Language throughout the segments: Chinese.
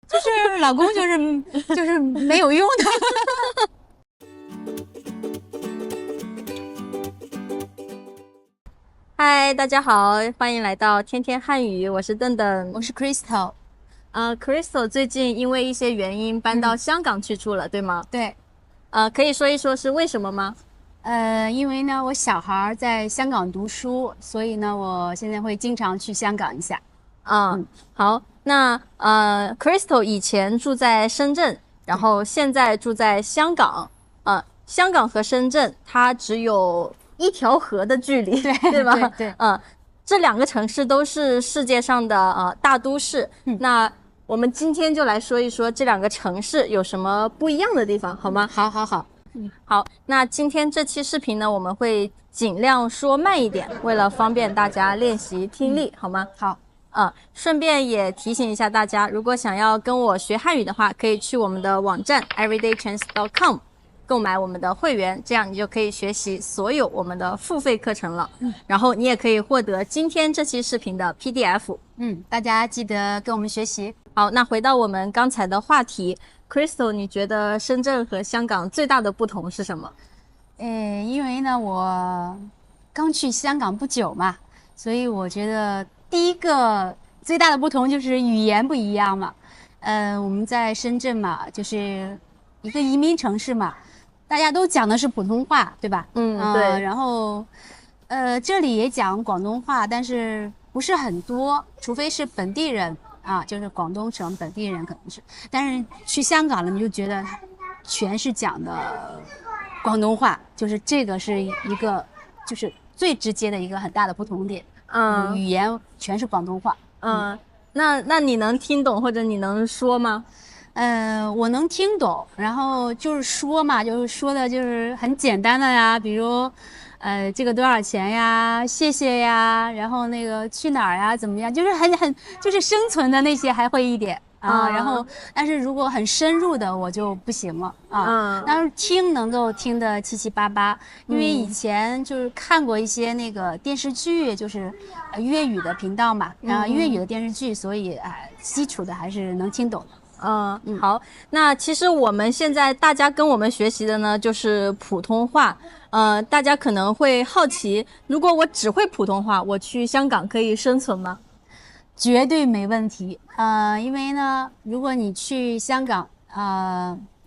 就是老公就是没有用的。嗨，大家好，欢迎来到天天汉语，我是邓邓，我是 Crystal。Crystal 最近因为一些原因搬到香港去住了，对吗？对，可以说一说是为什么吗？因为呢，我小孩在香港读书，所以呢，我现在会经常去香港一下。好，那Crystal 以前住在深圳，然后现在住在香港。香港和深圳它只有一条河的距离，对吧？对。这两个城市都是世界上的大都市。那我们今天就来说一说这两个城市有什么不一样的地方，好吗？好。好，那今天这期视频呢，我们会尽量说慢一点，为了方便大家练习听力，好吗？好。顺便也提醒一下大家，如果想要跟我学汉语的话，可以去我们的网站 everydaychinese.com 购买我们的会员，这样你就可以学习所有我们的付费课程了。然后你也可以获得今天这期视频的 PDF。大家记得跟我们学习。好，那回到我们刚才的话题 ，Crystal， 你觉得深圳和香港最大的不同是什么？因为呢，我刚去香港不久嘛，所以我觉得第一个最大的不同就是语言不一样嘛。我们在深圳嘛，就是一个移民城市嘛，大家都讲的是普通话，对吧？对。然后，这里也讲广东话，但是不是很多，除非是本地人啊，就是广东省本地人可能是。但是去香港了，你就觉得全是讲的广东话，就是这个是一个就是最直接的一个很大的不同点。语言全是广东话。那你能听懂或者你能说吗？我能听懂，然后就是说嘛，就是说的就是很简单的呀，比如，这个多少钱呀，谢谢呀，然后那个去哪儿呀，怎么样，就是很就是生存的那些还会一点啊。然后，但是如果很深入的我就不行了啊。但是听能够听得七七八八，因为以前就是看过一些那个电视剧，就是粤语的频道嘛，然后粤语的电视剧，所以基础的还是能听懂的。好，那其实我们现在大家跟我们学习的呢就是普通话。大家可能会好奇，如果我只会普通话，我去香港可以生存吗？绝对没问题。因为呢，如果你去香港，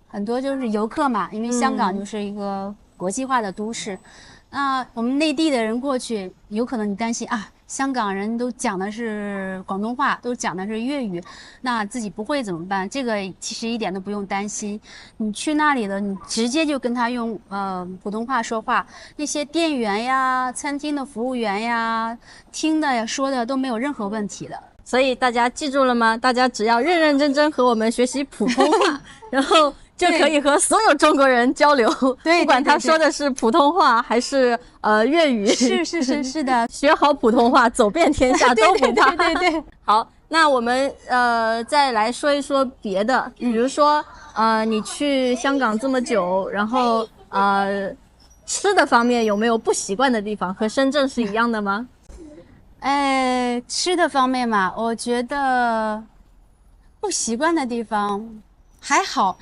很多就是游客嘛，因为香港就是一个国际化的都市。那我们内地的人过去，有可能你担心香港人都讲的是广东话，都讲的是粤语，那自己不会怎么办？这个其实一点都不用担心。你去那里了，你直接就跟他用普通话说话，那些店员呀、餐厅的服务员呀，听的呀、说的都没有任何问题的。所以大家记住了吗？大家只要认认真真和我们学习普通话，然后就可以和所有中国人交流，对，不管他说的是普通话还是粤语，是的，学好普通话，走遍天下都不怕。对。好，那我们再来说一说别的，比如说你去香港这么久，然后吃的方面有没有不习惯的地方？和深圳是一样的吗？吃的方面嘛，我觉得不习惯的地方还好。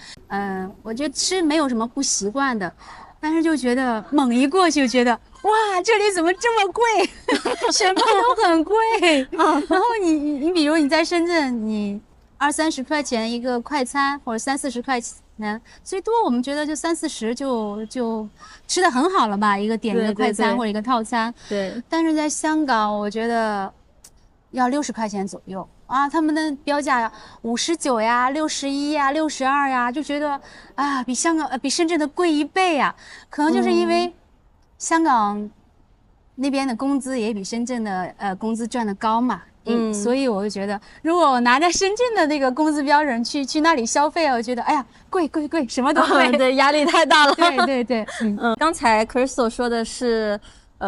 我觉得吃没有什么不习惯的，但是就觉得猛一过去就觉得哇，这里怎么这么贵，什么都很贵。然后你比如你在深圳，你20-30块钱一个快餐，或者30-40块钱，最多我们觉得就30-40就吃的很好了吧，一个点一个快餐或者一个套餐。对。但是在香港，我觉得要60块钱左右他们的标价59呀、61呀、62呀，就觉得比深圳的贵1倍呀。可能就是因为香港那边的工资也比深圳的工资赚的高嘛。所以我就觉得，如果我拿着深圳的那个工资标准去那里消费，我觉得贵，什么都贵。对，压力太大了。对。刚才 Crystal 说的是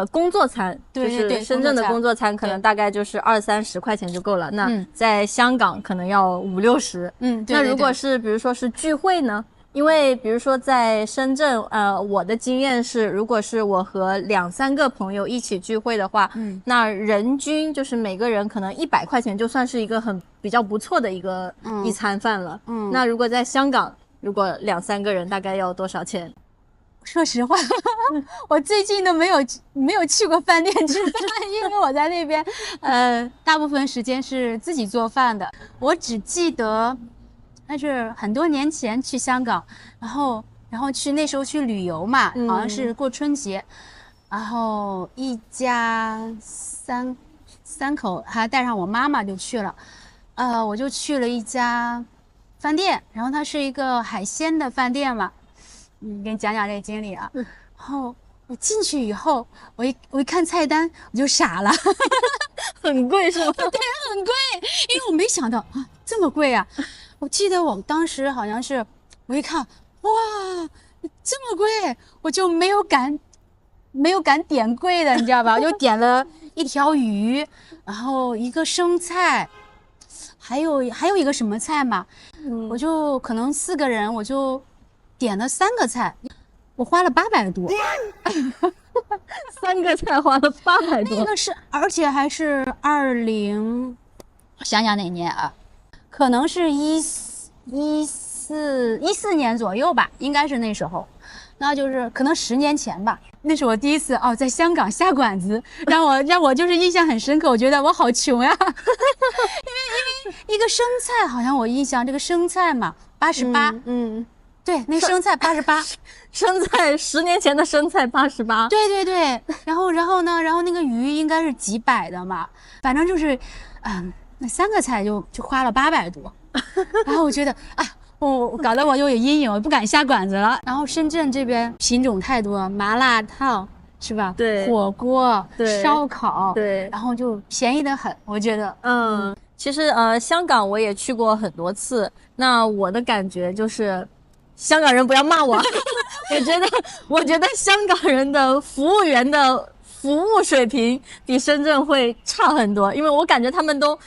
工作餐，就是深圳的工作餐可能大概就是20-30块钱就够了。那在香港可能要50-60。对。那如果是比如说是聚会呢？因为比如说在深圳，我的经验是，如果是我和2-3个朋友一起聚会的话，那人均就是每个人可能100块钱就算是一个比较不错的一餐饭了。那如果在香港，如果2-3个人大概要多少钱？说实话，我最近都没有去过饭店吃饭，因为我在那边，大部分时间是自己做饭的。我只记得，那是很多年前去香港，然后那时候去旅游嘛，好像是过春节，然后一家三口，还带上我妈妈就去了，我就去了一家饭店，然后它是一个海鲜的饭店嘛。给你讲讲这个经历啊。然后我进去以后，我一看菜单，我就傻了，很贵是吗？对，很贵，因为我没想到啊这么贵啊。我记得我当时好像是，我一看，哇，这么贵，我就没有敢点贵的，你知道吧？我就点了一条鱼，然后一个生菜，还有一个什么菜嘛，我就可能4个人，我就点了3个菜，我花了800多，3个菜花了800多。那个是，而且还是想想哪年啊？可能是14年左右吧，应该是那时候，那就是可能10年前吧。那是我第一次在香港下馆子，让我就是印象很深刻。我觉得我好穷呀，因为一个生菜，好像我印象这个生菜嘛88，对，那生菜88，生菜10年前的生菜88，对，然后呢，然后那个鱼应该是几百的嘛，反正就是，那3个菜就花了800多，然后我觉得我搞得我又有阴影，我不敢下馆子了。然后深圳这边品种太多，麻辣烫是吧？对，火锅，对，烧烤，对，然后就便宜得很，我觉得。其实香港我也去过很多次，那我的感觉就是。香港人不要骂我，我觉得香港人的服务员的服务水平比深圳会差很多，因为我感觉他们都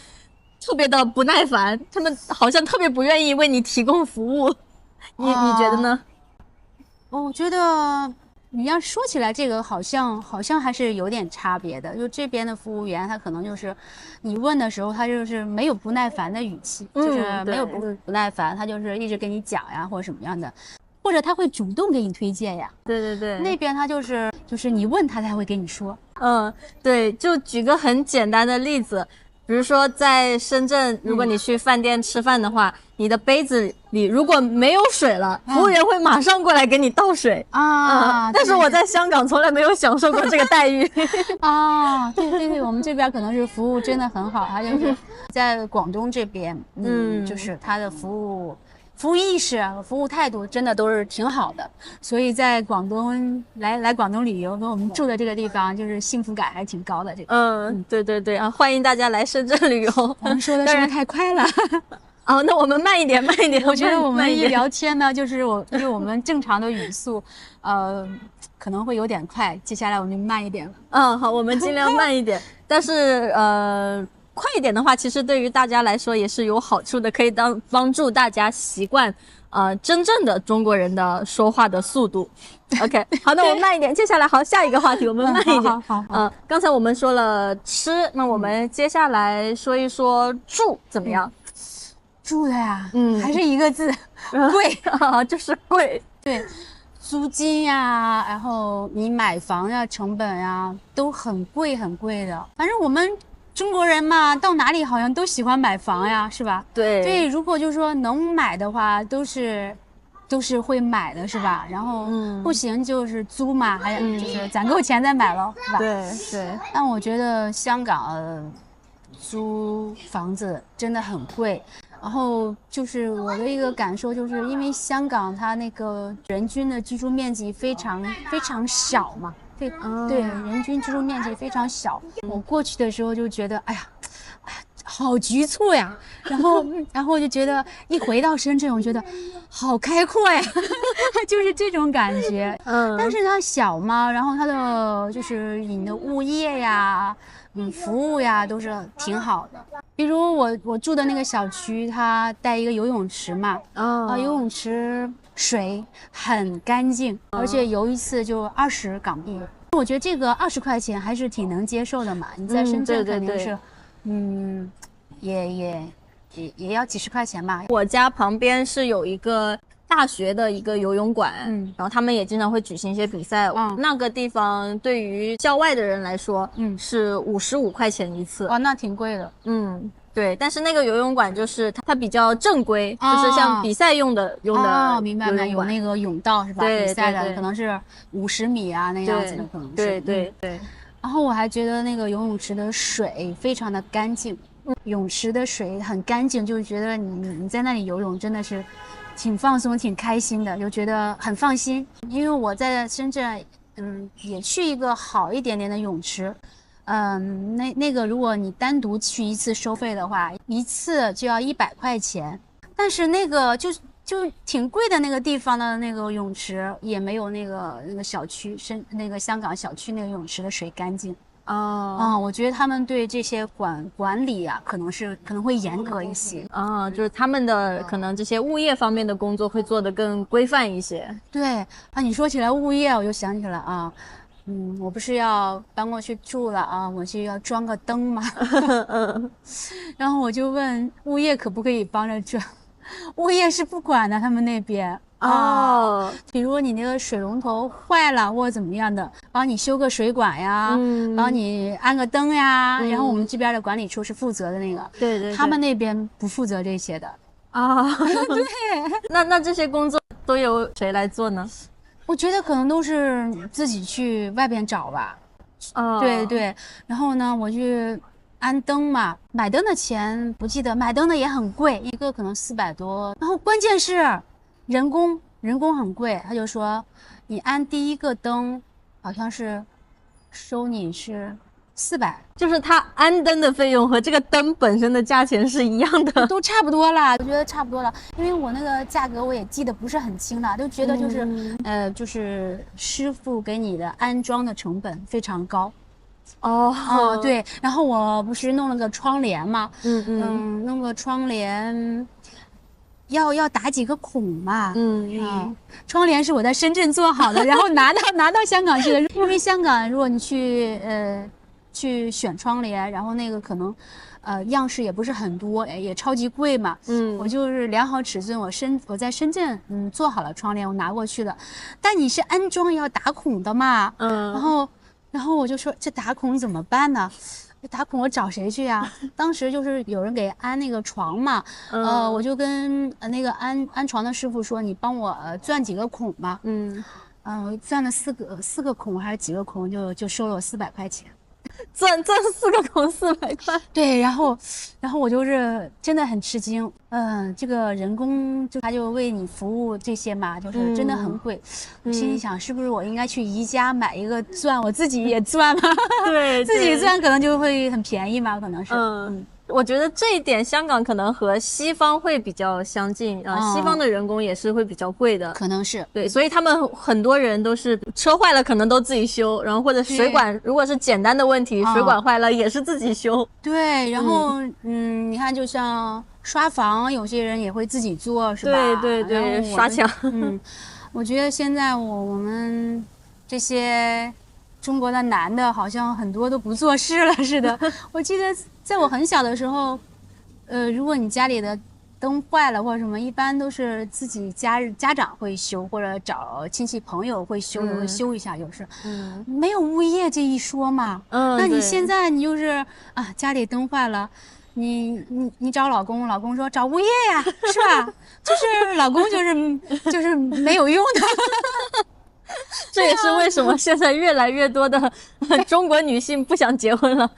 特别的不耐烦，他们好像特别不愿意为你提供服务。你觉得呢？我觉得你要说起来这个好像还是有点差别的，就这边的服务员他可能就是你问的时候他就是没有不耐烦的语气，就是没有不耐烦，他就是一直跟你讲呀或者什么样的，或者他会主动给你推荐呀。对，那边他就是你问他才会跟你说。对，就举个很简单的例子，比如说在深圳，如果你去饭店吃饭的话，你的杯子里如果没有水了，服务员会马上过来给你倒水但是我在香港从来没有享受过这个待遇对，我们这边可能是服务真的很好，他就是在广东这边，就是他的服务意识啊，服务态度真的都是挺好的，所以在广东来广东旅游，跟我们住的这个地方，就是幸福感还挺高的。这个，对啊，欢迎大家来深圳旅游。我们说的是不是太快了？那我们慢一点。我觉得我们一聊天呢，就是我们正常的语速，可能会有点快。接下来我们就慢一点了。好，我们尽量慢一点。但是快一点的话，其实对于大家来说也是有好处的，可以帮助大家习惯真正的中国人的说话的速度。OK， 好，那我们慢一点。接下来下一个话题，我们慢一点。好。刚才我们说了吃，那我们接下来说一说住怎么样？住的呀，还是一个字，贵就是贵。对，租金呀，然后你买房呀，成本呀，都很贵的。反正我们中国人嘛，到哪里好像都喜欢买房呀，是吧？对，如果就是说能买的话，都是会买的，是吧？然后不行就是租嘛，还有就是攒够钱再买咯，是吧？对。但我觉得香港租房子真的很贵。然后就是我的一个感受，就是因为香港它那个人均的居住面积非常小嘛，对，人均居住面积非常小。我过去的时候就觉得，哎呀，好局促呀。然后就觉得一回到深圳，我觉得好开阔呀，就是这种感觉。但是它小嘛，然后它的就是你的物业呀，服务呀，都是挺好的。比如我住的那个小区，它带一个游泳池嘛，游泳池水很干净，而且游一次就20港币。我觉得这个20块钱还是挺能接受的嘛。你在深圳肯定是，也要几十块钱吧。我家旁边是有一个大学的一个游泳馆，然后他们也经常会举行一些比赛。那个地方对于校外的人来说，是55块钱一次。哦，那挺贵的。对，但是那个游泳馆就是它比较正规，就是像比赛用的。明白，有那个泳道是吧？对，比赛的可能是50米啊那样子的，可能是。对。然后我还觉得那个游泳池的水非常的干净，泳池的水很干净，就觉得你在那里游泳真的是挺放松、挺开心的，就觉得很放心。因为我在深圳，也去一个好一点点的泳池。那个如果你单独去一次收费的话，一次就要100块钱，但是那个就挺贵的那个地方的那个泳池也没有那个小区那个香港小区那个泳池的水干净。我觉得他们对这些管理啊，可能会严格一些。就是他们的可能这些物业方面的工作会做得更规范一些。对你说起来物业，我就想起了我不是要搬过去住了我就要装个灯嘛。然后我就问物业可不可以帮着装，物业是不管的，他们那边。比如你那个水龙头坏了或者怎么样的，帮你修个水管呀，帮你安个灯呀，然后我们这边的管理处是负责的那个。对，他们那边不负责这些的。对。那这些工作都由谁来做呢？我觉得可能都是自己去外边找吧。对。然后呢，我去安灯嘛，买灯的钱不记得，买灯的也很贵，一个可能400多。然后关键是人工很贵，他就说你安第一个灯好像是收你是400，就是他安灯的费用和这个灯本身的价钱是一样的，都差不多了。我觉得差不多了，因为我那个价格我也记得不是很清了，就觉得就是师傅给你的安装的成本非常高。对，然后我不是弄了个窗帘嘛，弄个窗帘要打几个孔嘛，窗帘是我在深圳做好的，然后拿到香港去的，因为香港如果你去选窗帘，然后那个可能样式也不是很多，也超级贵嘛，我就是量好尺寸，我在深圳做好了窗帘，我拿过去的，但你是安装要打孔的嘛，然后我就说这打孔怎么办呢？打孔我找谁去呀？当时就是有人给安那个床嘛，我就跟那个安床的师傅说，你帮我钻几个孔嘛，我钻了四个孔还是几个孔，就收了我400块钱。钻4个孔400块。对，然后我就是真的很吃惊，这个人工他就为你服务这些嘛，就是真的很贵。我心里想，是不是我应该去宜家买一个钻，我自己也钻嘛？对，自己钻可能就会很便宜嘛，可能是。我觉得这一点香港可能和西方会比较相近西方的人工也是会比较贵的，可能是。对，所以他们很多人都是车坏了可能都自己修，然后或者水管如果是简单的问题，水管坏了也是自己修。对，然后你看就像刷房，有些人也会自己做，是吧？对，刷墙。我觉得现在我们这些中国的男的好像很多都不做事了似的。我记得在我很小的时候，如果你家里的灯坏了或者什么，一般都是自己家长会修，或者找亲戚朋友会修的，会修一下，就是，没有物业这一说嘛。那你现在你就是家里灯坏了，你找老公，老公说找物业呀，是吧？就是老公就是没有用的。这也是为什么现在越来越多的中国女性不想结婚了。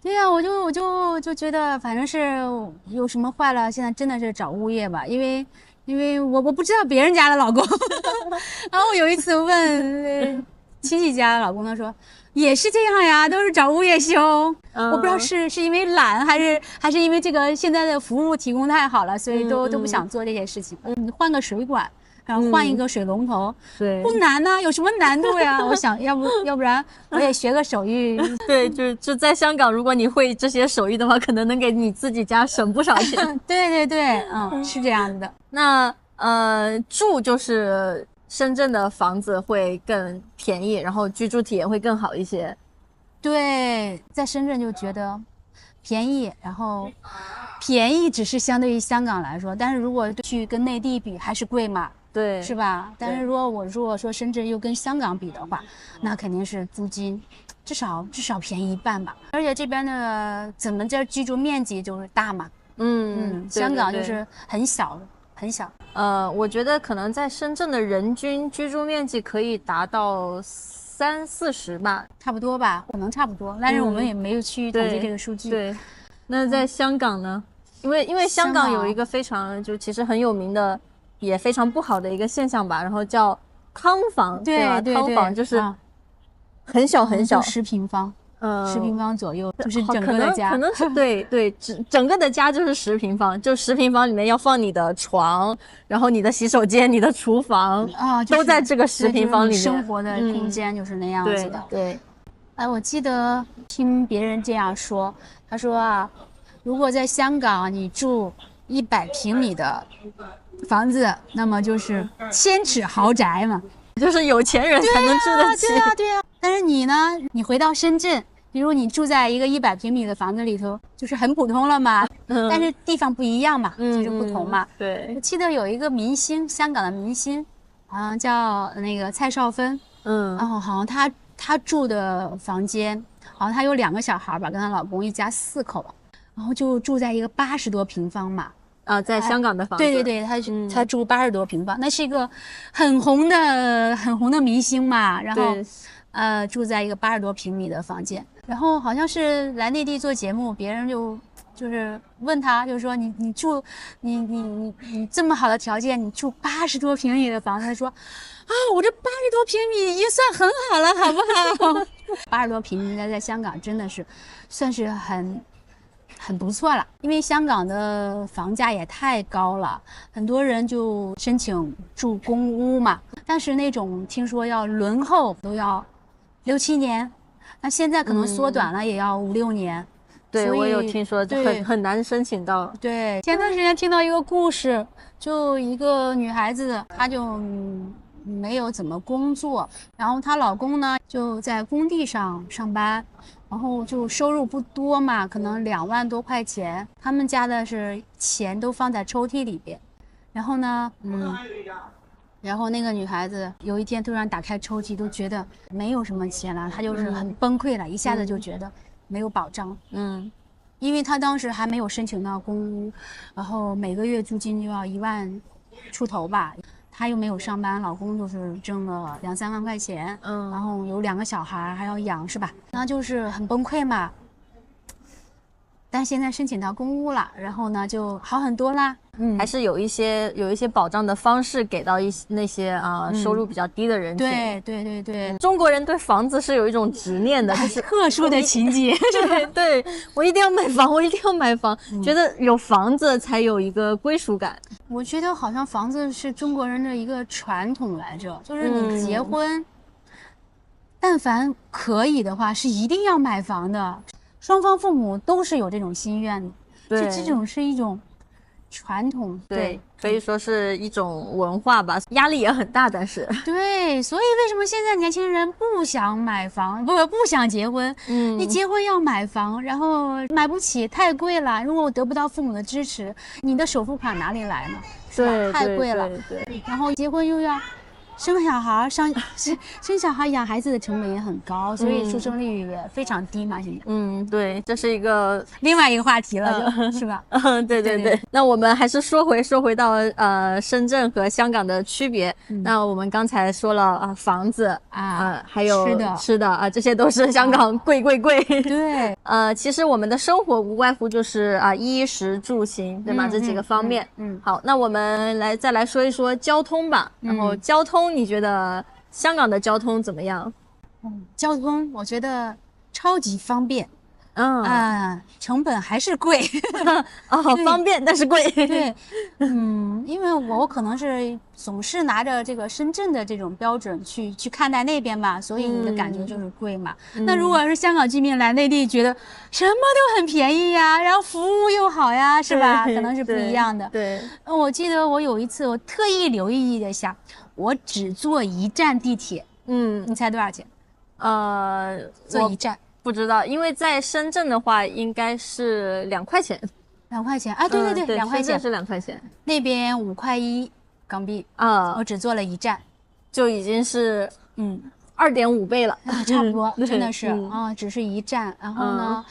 对呀，我就觉得反正是有什么坏了，现在真的是找物业吧，因为我不知道别人家的老公。然后我有一次问亲戚家的老公，他说也是这样呀，都是找物业修。我不知道是因为懒还是因为这个现在的服务提供太好了，所以都不想做这些事情。你换个水管然后换一个水龙头，对，不难呐、有什么难度呀？我想要不然我也学个手艺。对，就在香港，如果你会这些手艺的话，可能能给你自己家省不少钱。对对对，是这样子的。那住就是深圳的房子会更便宜，然后居住体验会更好一些。对，在深圳就觉得便宜，然后便宜只是相对于香港来说，但是如果去跟内地比还是贵嘛，对，是吧？但是如果说深圳又跟香港比的话，那肯定是租金至少便宜一半吧。而且这边的咱们这居住面积就是大嘛，香港就是很小很小。我觉得可能在深圳的人均居住面积可以达到30-40吧，差不多吧，可能差不多，但是我们也没有去统计这个数据。对，那在香港呢？因为香港有一个非常就其实很有名的，也非常不好的一个现象吧，然后叫汤房，对吧？汤房就是很小很小，10平方。10平方左右就是整个的家，可能是对，整个的家就是10平方，就10平方里面要放你的床，然后你的洗手间、你的厨房都在这个10平方里面。生活的空间就是那样子的。对。我记得听别人这样说，他说啊，如果在香港你住100平米的房子，那么就是千尺豪宅嘛。就是有钱人才能住得起。对啊。但是你呢？你回到深圳，比如你住在一个100平米的房子里头，就是很普通了嘛。但是地方不一样嘛，就是不同嘛。对。我记得有一个明星，香港的明星，好像叫那个蔡少芬。好像她住的房间，好像她有2个小孩吧，跟她老公一家4口，然后就住在一个80多平方嘛。在香港的房子。对，他住80多平方，那是一个很红的明星嘛，然后住在一个80多平米的房间，然后好像是来内地做节目，别人就是问他，就是说你住你这么好的条件，你住80多平米的房子，他说我这80多平米已经算很好了，好不好？80多平米在香港真的是算是很不错了，因为香港的房价也太高了，很多人就申请住公屋嘛，但是那种听说要轮候都要6-7年，那现在可能缩短了，也要5-6年。对，我有听说，很难申请到。对，前段时间听到一个故事，就一个女孩子，她就没有怎么工作，然后她老公呢就在工地上上班，然后就收入不多嘛，可能2万多块钱，他们家的是钱都放在抽屉里边，然后呢，然后那个女孩子有一天突然打开抽屉，都觉得没有什么钱了，她就是很崩溃了，一下子就觉得没有保障，因为她当时还没有申请到公屋，然后每个月租金就要1万出头吧。她又没有上班，老公就是挣了2-3万块钱，然后有2个小孩还要养，是吧？那就是很崩溃嘛。但现在申请到公屋了，然后呢就好很多啦。还是有一些保障的方式给到那些收入比较低的人群。对，中国人对房子是有一种执念的，就是特殊的情节。对，我一定要买房，我一定要买房，觉得有房子才有一个归属感。我觉得好像房子是中国人的一个传统来着，就是你结婚，但凡可以的话，是一定要买房的。双方父母都是有这种心愿的，这种是一种传统，对，可以说是一种文化吧，压力也很大，但是对，所以为什么现在年轻人不想买房，不想结婚？你结婚要买房，然后买不起，太贵了。如果我得不到父母的支持，你的首付款哪里来呢？对，太贵了。对，然后结婚又要生小孩，生小孩养孩子的成本也很高，所以出生率也非常低嘛。现在，对，这是另外一个话题了，是吧？对。那我们还是说回到深圳和香港的区别。那我们刚才说了房子还有吃的这些都是香港贵。对，其实我们的生活无外乎就是衣食住行，对吗？这几个方面。好，那我们再来说一说交通吧。然后交通，你觉得香港的交通怎么样？交通我觉得超级方便，成本还是贵。哦，方便但是贵。对，因为我可能是总是拿着这个深圳的这种标准去看待那边嘛，所以你的感觉就是贵嘛。那如果是香港居民来内地，觉得什么都很便宜呀，然后服务又好呀，是吧？可能是不一样的。对，我记得我有一次，我特意留意了一下，我只坐一站地铁，你猜多少钱？坐一站。不知道，因为在深圳的话应该是2块钱。2块钱啊，对对对，2块钱是2块钱，那边5.1块港币啊，我只坐了一站，就已经是2.5倍了，差不多，真的是只是一站，然后呢，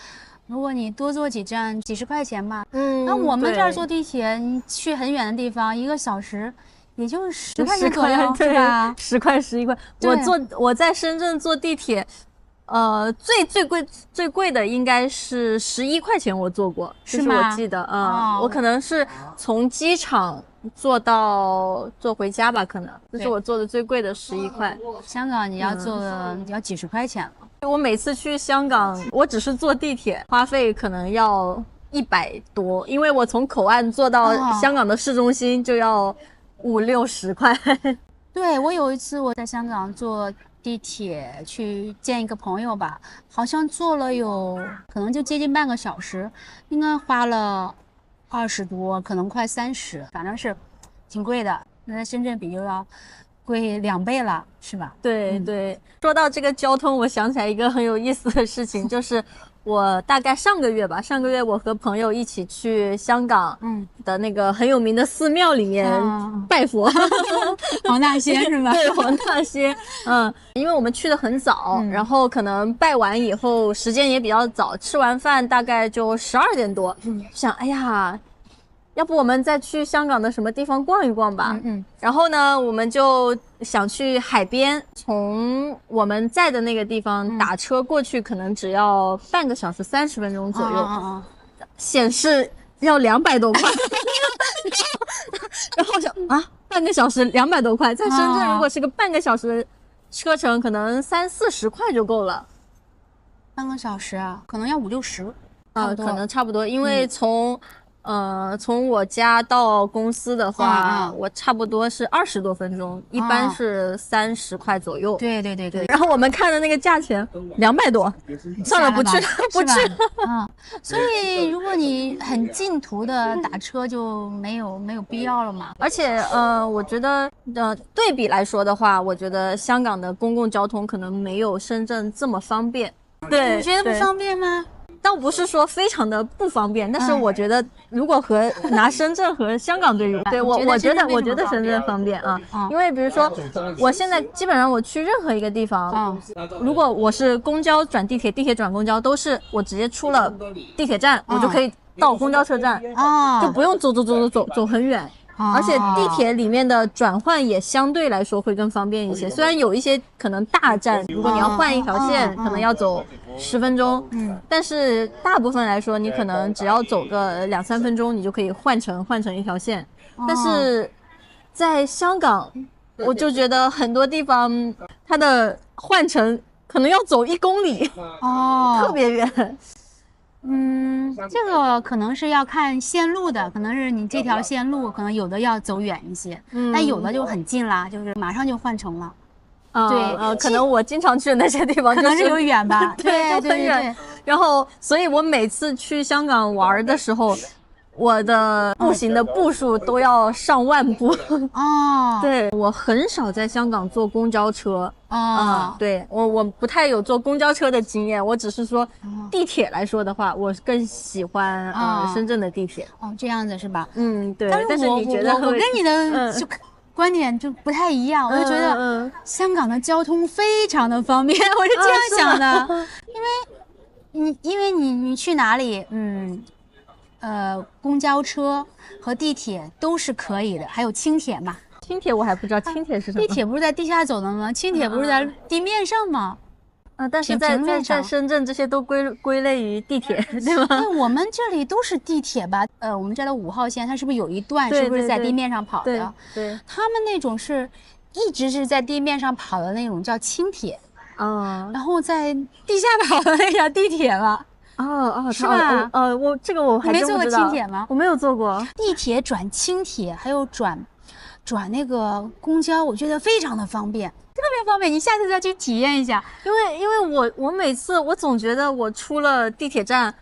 如果你多坐几站，几十块钱吧，那我们这儿坐地铁，你去很远的地方，1个小时也就10块钱左右，是吧？10块11块，我在深圳坐地铁。最贵的应该是11块钱，我坐过，是吗？我记得，我可能是从机场坐回家吧，可能这是我坐的最贵的11块。香港你要坐要几十块钱了。我每次去香港，我只是坐地铁，花费可能要100多，因为我从口岸坐到香港的市中心就要50-60块。对，我有一次我在香港坐地铁去见一个朋友吧，好像坐了可能就接近半个小时，应该花了20多，可能快30，反正是挺贵的。那在深圳比就要贵2倍了，是吧？对对。说到这个交通，我想起来一个很有意思的事情，就是我大概上个月我和朋友一起去香港的那个很有名的寺庙里面拜佛，黄大仙是吧？对，黄大仙。因为我们去的很早，然后可能拜完以后时间也比较早，吃完饭大概就12点多，想哎呀，要不我们再去香港的什么地方逛一逛吧。然后呢，我们就想去海边，从我们在的那个地方打车过去，可能只要半个小时30分钟左右，显示要200多块。然后想半个小时200多块，在深圳如果是个半个小时的车程，可能30-40块就够了。半个小时啊，可能要50-60，可能差不多，因为从我家到公司的话，我差不多是20多分钟，一般是30块左右。对对对对。然后我们看的那个价钱200多，算了，不去了，不去了。所以如果你很近途的打车就没有必要了嘛。而且我觉得对比来说的话，我觉得香港的公共交通可能没有深圳这么方便。对，你觉得不方便吗？倒不是说非常的不方便，但是我觉得如果拿深圳和香港对比，对我觉得深圳方便啊，因为比如说我现在基本上我去任何一个地方，如果我是公交转地铁，地铁转公交，都是我直接出了地铁站，我就可以到公交车站，就不用走很远。而且地铁里面的转换也相对来说会更方便一些，虽然有一些可能大站，如果你要换一条线，可能要走10分钟，但是大部分来说，你可能只要走个2-3分钟，你就可以换成一条线。但是在香港，我就觉得很多地方它的换乘可能要走1公里，特别远。这个可能是要看线路的，可能是你这条线路可能有的要走远一些，但有的就很近啦，就是马上就换乘了。对，可能我经常去的那些地方可能是有远吧，对，就很远。然后，所以我每次去香港玩的时候，我的步行的步数都要上万步。对，我很少在香港坐公交车。对，我不太有坐公交车的经验，我只是说地铁来说的话，我更喜欢深圳的地铁。这样子是吧？对。但是你觉得我跟你的观点就不太一样，我就觉得香港的交通非常的方便，我是这样想的，因为你去哪里，公交车和地铁都是可以的，还有轻铁嘛。轻铁我还不知道轻铁是什么。地铁不是在地下走的吗？轻铁不是在地面上吗？但是在深圳这些都归类于地铁，对吗？我们这里都是地铁吧？我们这的5号线，它是不是有一段是不是在地面上跑的？对，他们那种是一直是在地面上跑的那种叫轻铁，然后在地下跑的那叫地铁吧？是吧？我这个我还你没坐过真不知道轻铁吗？我没有坐过。地铁转轻铁，还有转那个公交，我觉得非常的方便，特别方便。你下次再去体验一下。因为我每次我总觉得我出了地铁站，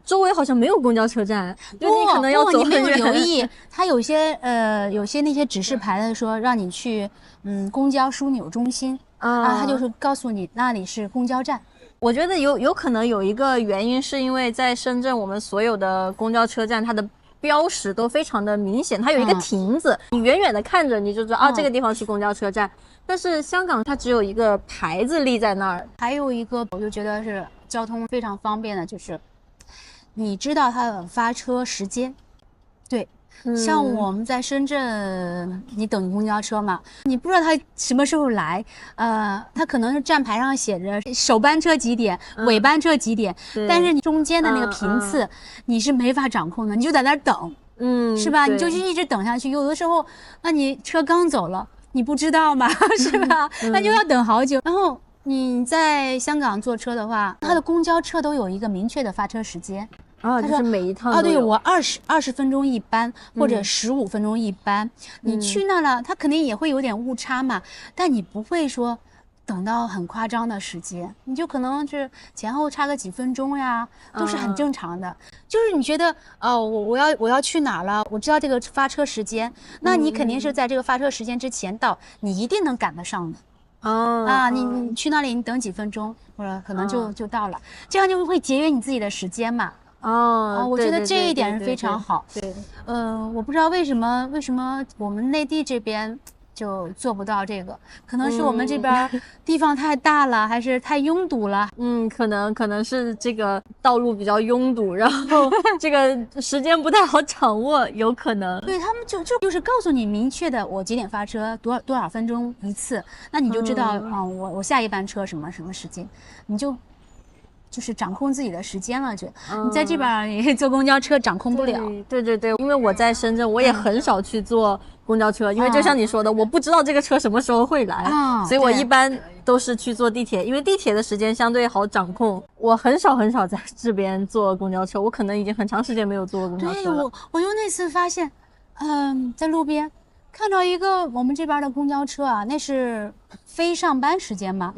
周围好像没有公交车站，就你可能要走很远。你没有留意，它有些那些指示牌的说让你去公交枢纽中心它就是告诉你那里是公交站。我觉得有可能有一个原因是因为在深圳，我们所有的公交车站它的标识都非常的明显，它有一个亭子，你远远的看着你就知道这个地方是公交车站。但是香港它只有一个牌子立在那儿。还有一个我就觉得是交通非常方便的，就是你知道它的发车时间。对，像我们在深圳，你等公交车嘛，你不知道它什么时候来，它可能是站牌上写着首班车几点，尾班车几点，但是你中间的那个频次你是没法掌控的，你就在那儿等，是吧？你就一直等下去，有的时候，那你车刚走了，你不知道嘛，是吧？那就要等好久。然后你在香港坐车的话，它的公交车都有一个明确的发车时间。就是每一趟对，我20分钟一班，或者15分钟一班。你去那了，它肯定也会有点误差嘛，但你不会说等到很夸张的时间，你就可能是前后差个几分钟呀，都是很正常的。就是你觉得我要去哪了，我知道这个发车时间，那你肯定是在这个发车时间之前到，你一定能赶得上的。你去那里，你等几分钟，或者可能就到了，这样就会节约你自己的时间嘛。我觉得这一点是非常好。对，我不知道为什么我们内地这边就做不到这个，可能是我们这边地方太大了，还是太拥堵了。可能是这个道路比较拥堵，然后这个时间不太好掌握，有可能。对，他们就是告诉你明确的，我几点发车，多少分钟一次，那你就知道我下一班车什么时间，你就是掌控自己的时间了，你在这边你坐公交车掌控不了。对，因为我在深圳，我也很少去坐公交车，因为就像你说的，我不知道这个车什么时候会来，所以我一般都是去坐地铁，因为地铁的时间相对好掌控。我很少在这边坐公交车，我可能已经很长时间没有坐过公交车了。对，我就那次发现，在路边看到一个我们这边的公交车那是非上班时间嘛，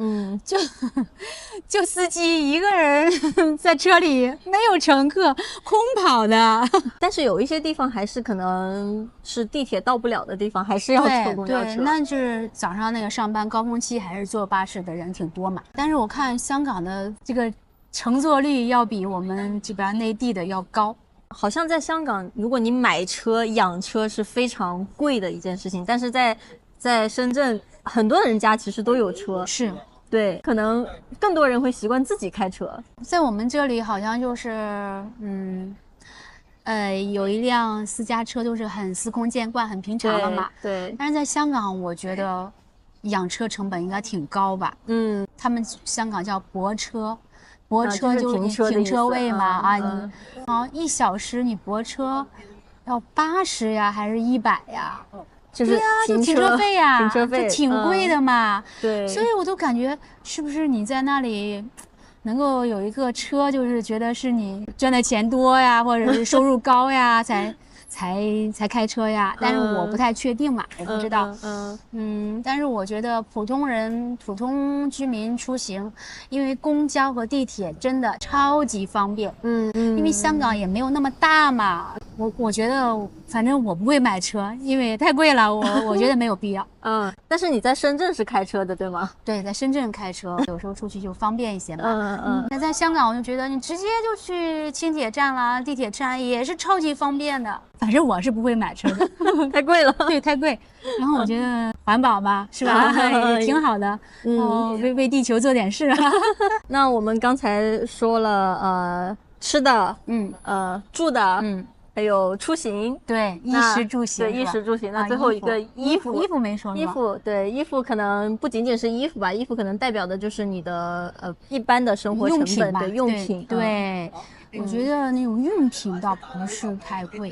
就司机一个人在车里，没有乘客，空跑的。但是有一些地方还是可能是地铁到不了的地方，还是要坐公交车。对，那是早上那个上班高峰期，还是坐巴士的人挺多嘛。但是我看香港的这个乘坐率要比我们这边内地的要高。好像在香港，如果你买车养车是非常贵的一件事情，但是在深圳，很多人家其实都有车，是，对，可能更多人会习惯自己开车。在我们这里好像就是有一辆私家车，就是很司空见惯、很平常了嘛。对。但是在香港，我觉得养车成本应该挺高吧？他们香港叫泊车。泊车就是停车位嘛，你1小时你泊车要80呀，还是100呀？就是停车费呀，停车费就挺贵的嘛。对，所以我都感觉是不是你在那里能够有一个车，就是觉得是你赚的钱多呀，或者是收入高呀，才开车呀，但是我不太确定嘛，我不知道。但是我觉得普通居民出行，因为公交和地铁真的超级方便。因为香港也没有那么大嘛，我觉得反正我不会买车，因为太贵了，我觉得没有必要。但是你在深圳是开车的，对吗？对，在深圳开车，有时候出去就方便一些嘛。那在香港，我就觉得你直接就去轻铁站啦、地铁站也是超级方便的。反正我是不会买车的，太贵了。对，太贵。然后我觉得环保嘛，是吧？也挺好的。为地球做点事。那我们刚才说了，吃的，住的，还有出行，对，衣食住行，对，衣食住行。那最后一个衣服没说吗？衣服可能不仅仅是衣服吧，衣服可能代表的就是你的一般的生活成本的用品。对，我觉得那种用品倒不是太贵。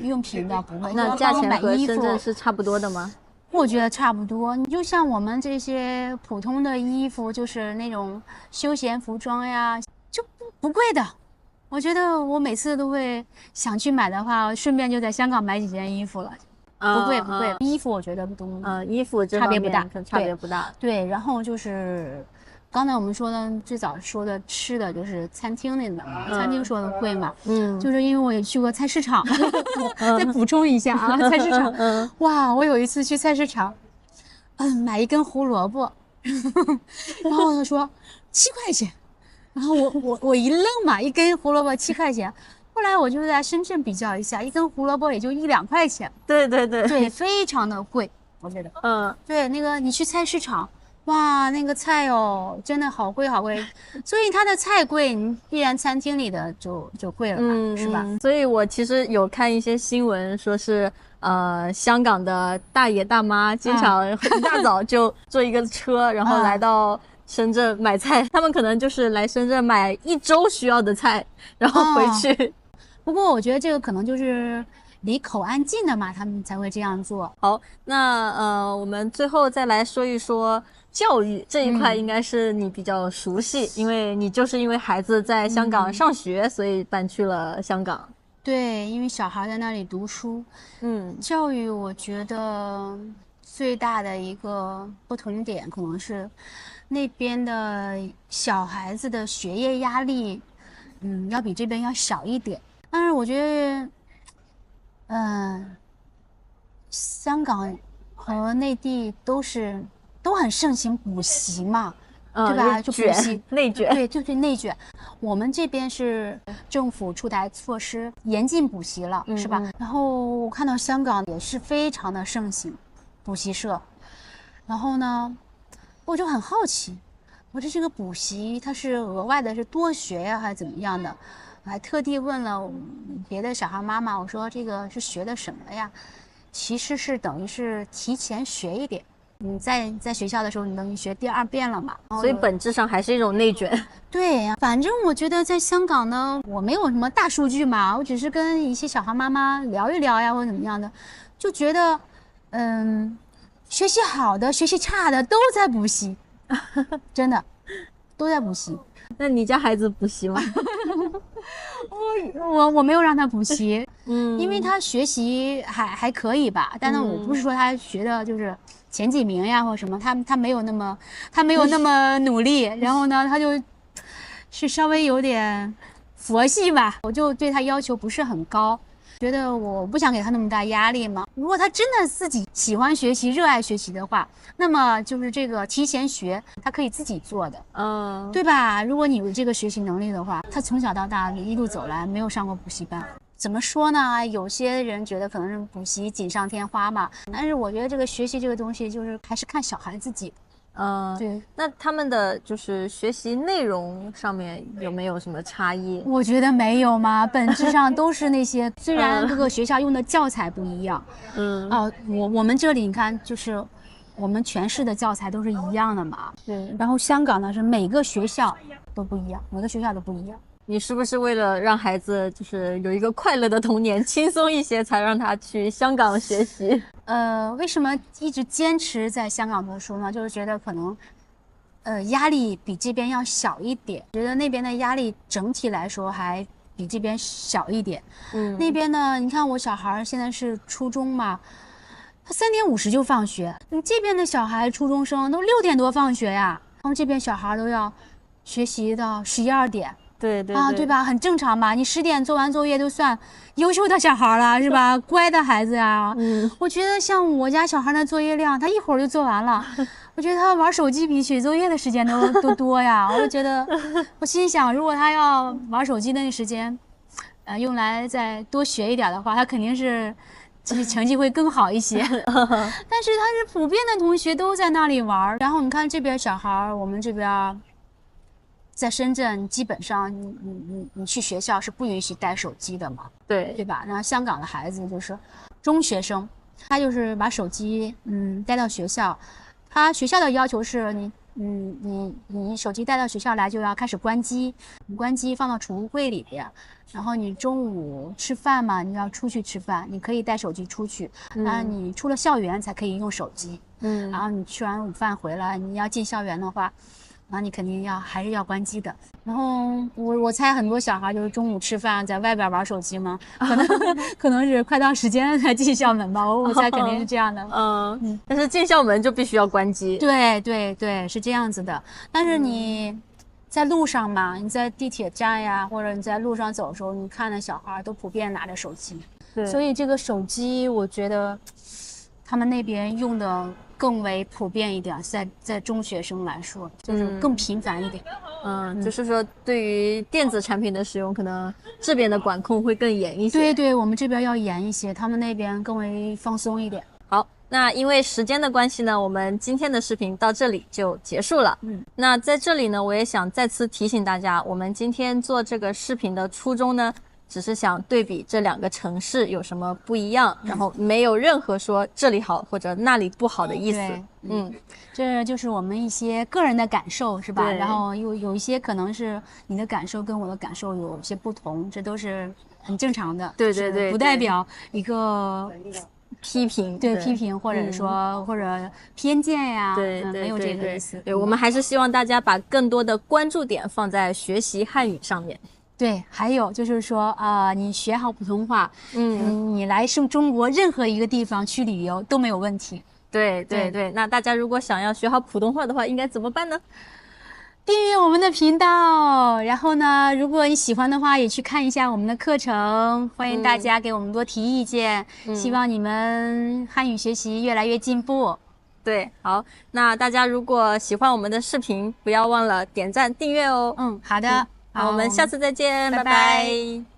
用品倒不会。那价钱和深圳是差不多的吗？我觉得差不多。你就像我们这些普通的衣服，就是那种休闲服装呀，就不贵的。我觉得我每次都会想去买的话，顺便就在香港买几件衣服了。不贵不贵，衣服我觉得都衣服差别不大，差别不大。对，然后就是刚才我们说的最早说的吃的就是餐厅那个，餐厅说的贵嘛，就是因为我也去过菜市场，再补充一下啊，菜市场，哇，我有一次去菜市场，买一根胡萝卜，然后他说7块钱，然后我一愣嘛，一根胡萝卜7块钱。后来我就在深圳比较一下，一根胡萝卜也就1-2块钱。对对对对，非常的贵，我觉得。对，那个你去菜市场，哇，那个菜哦，真的好贵好贵，所以它的菜贵，你必然餐厅里的就贵了嘛，是吧？所以我其实有看一些新闻，说是香港的大爷大妈经常一大早就坐一个车，然后来到深圳买菜，他们可能就是来深圳买1周需要的菜，然后回去。不过我觉得这个可能就是离口岸近的嘛，他们才会这样做。好，那我们最后再来说一说教育这一块，应该是你比较熟悉，因为你就是因为孩子在香港上学，所以搬去了香港。对，因为小孩在那里读书。教育我觉得最大的一个不同点可能是那边的小孩子的学业压力，要比这边要小一点。但是我觉得，香港和内地都很盛行补习嘛，对吧？就补习内卷，对，就是内卷。我们这边是政府出台措施，严禁补习了，是吧？然后我看到香港也是非常的盛行补习社，然后呢，我就很好奇，我说这个补习它是额外的，是多学呀，还是怎么样的？我还特地问了别的小孩妈妈，我说这个是学的什么呀？其实是等于是提前学一点，你在学校的时候你等于学第2遍了嘛，所以本质上还是一种内卷。对呀，反正我觉得在香港呢，我没有什么大数据嘛，我只是跟一些小孩妈妈聊一聊呀，或者怎么样的，就觉得，学习好的、学习差的都在补习，真的都在补习。那你家孩子补习吗？我没有让他补习，因为他学习还可以吧，但是我不是说他学的就是前几名呀或什么，他没有那么努力，然后呢，他就是稍微有点佛系吧，我就对他要求不是很高。觉得我不想给他那么大压力嘛。如果他真的自己喜欢学习、热爱学习的话，那么就是这个提前学，他可以自己做的，对吧？如果你有这个学习能力的话，他从小到大一路走来没有上过补习班，怎么说呢？有些人觉得可能是补习锦上添花嘛，但是我觉得这个学习这个东西就是还是看小孩自己。对，那他们的就是学习内容上面有没有什么差异？我觉得没有嘛，本质上都是那些，虽然各个学校用的教材不一样，我们这里你看，就是我们全市的教材都是一样的嘛，对。然后香港呢是每个学校都不一样，每个学校都不一样。你是不是为了让孩子就是有一个快乐的童年，轻松一些，才让他去香港学习？为什么一直坚持在香港读书呢？就是觉得可能，压力比这边要小一点。觉得那边的压力整体来说还比这边小一点。那边呢，你看我小孩现在是初中嘛，他3点50就放学。你这边的小孩初中生都6点多放学呀，然后这边小孩都要学习到11、12点。对，对吧？很正常吧？你10点做完作业都算优秀的小孩了，是吧？乖的孩子呀。我觉得像我家小孩的作业量，他一会儿就做完了。我觉得他玩手机比写作业的时间都多呀。我就觉得，我心想，如果他要玩手机那个时间，用来再多学一点的话，他肯定是就是成绩会更好一些。但是他是普遍的同学都在那里玩，然后你看这边小孩，我们这边。在深圳，基本上你去学校是不允许带手机的嘛，对吧？然后香港的孩子就是中学生，他就是把手机带到学校，他学校的要求是你手机带到学校来就要开始关机，你关机放到储物柜里边，然后你中午吃饭嘛，你要出去吃饭，你可以带手机出去，然后你出了校园才可以用手机，然后你吃完午饭回来，你要进校园的话。那你肯定还是要关机的。然后我猜很多小孩就是中午吃饭在外边玩手机嘛，可能是快到时间才进校门吧，我猜肯定是这样的。但是进校门就必须要关机。对对对，是这样子的。但是你在路上嘛，你在地铁站呀，或者你在路上走的时候，你看到小孩都普遍拿着手机，对，所以这个手机我觉得他们那边用的更为普遍一点，在中学生来说，就是更频繁一点。就是说对于电子产品的使用，可能这边的管控会更严一些。对对，我们这边要严一些，他们那边更为放松一点。好，那因为时间的关系呢，我们今天的视频到这里就结束了。那在这里呢，我也想再次提醒大家，我们今天做这个视频的初衷呢，只是想对比这2个城市有什么不一样，然后没有任何说这里好或者那里不好的意思。这就是我们一些个人的感受，是吧？对，然后有一些可能是你的感受跟我的感受有些不同，这都是很正常的。对对对，不代表一个批评，对批评或者说或者偏见呀，对，没有这个意思。对，我们还是希望大家把更多的关注点放在学习汉语上面。对，还有就是说你学好普通话，你来中国任何一个地方去旅游都没有问题。对对对，那大家如果想要学好普通话的话，应该怎么办呢？订阅我们的频道，然后呢，如果你喜欢的话，也去看一下我们的课程。欢迎大家给我们多提意见，希望你们汉语学习越来越进步。对，好，那大家如果喜欢我们的视频，不要忘了点赞订阅哦。好的，好，我们下次再见，拜拜拜。